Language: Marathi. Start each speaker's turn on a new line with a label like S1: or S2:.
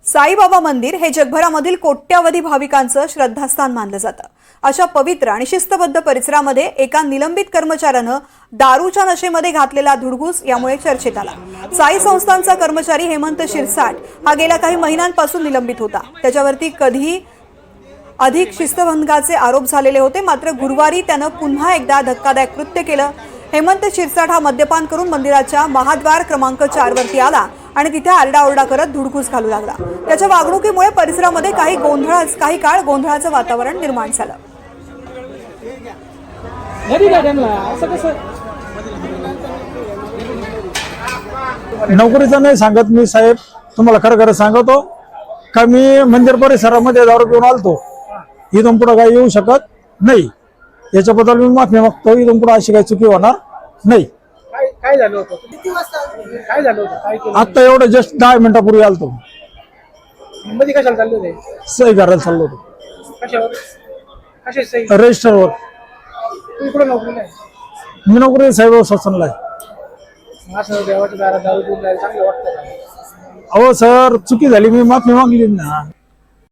S1: साईबाबा मंदिर हे जगभरामधील कोट्यावधी भाविकांचं श्रद्धास्थान मानलं जातं। अशा पवित्र आणि शिस्तबद्ध परिसरामध्ये एका निलंबित कर्मचाऱ्यानं दारूच्या नशेमध्ये घातलेला धुडगूस यामुळे चर्चेत आला। साई संस्थानचा कर्मचारी हेमंत शिरसाट हा गेल्या काही महिन्यांपासून निलंबित होता। त्याच्यावरती कधीही अधिक शिस्तभंगाचे आरोप झालेले होते, मात्र गुरुवारी त्यानं पुन्हा एकदा धक्कादायक कृत्य केलं। हेमंत शिरसाट हा मद्यपान करून मंदिराच्या महाद्वार क्रमांक 4 वरती आला आणि तिथे आरडाओरडा करत धुडगूस घालू लागला। त्याच्या वागणुकीमुळे परिसरामध्ये काही काळ गोंधळाचं वातावरण निर्माण झालं।
S2: नोकरीचं नाही सांगत मी साहेब, तुम्हाला खरं खरं सांगतो का मी मंदिर परिसरामध्ये दारू पिऊन आलतो। इथून पुढे काही येऊ शकत नाही, याच्याबद्दल मी माफी मागतो। इथून पुढे अशी काही चुकी होणार नाही।
S3: काय झालं होतं? किती वाजता काय झालं होतं? काय केलं?
S2: आता एवढं जस्ट 10 मिनिटापूर्वी आलतो।
S3: मध्ये कशाला चालले होते?
S2: सही करायला चाललो होतो
S3: कशावर? कशा सही?
S2: रजिस्टरवर।
S3: तू इकडे नोकरीला आहे?
S2: मी नोकरी साहेब शासनाला आहे।
S3: असं देवाच्या दारात दारू पिऊन जायला चांगलं वाटतं का?
S2: अहो सर, चुकी झाली, मी माफी मागली ना।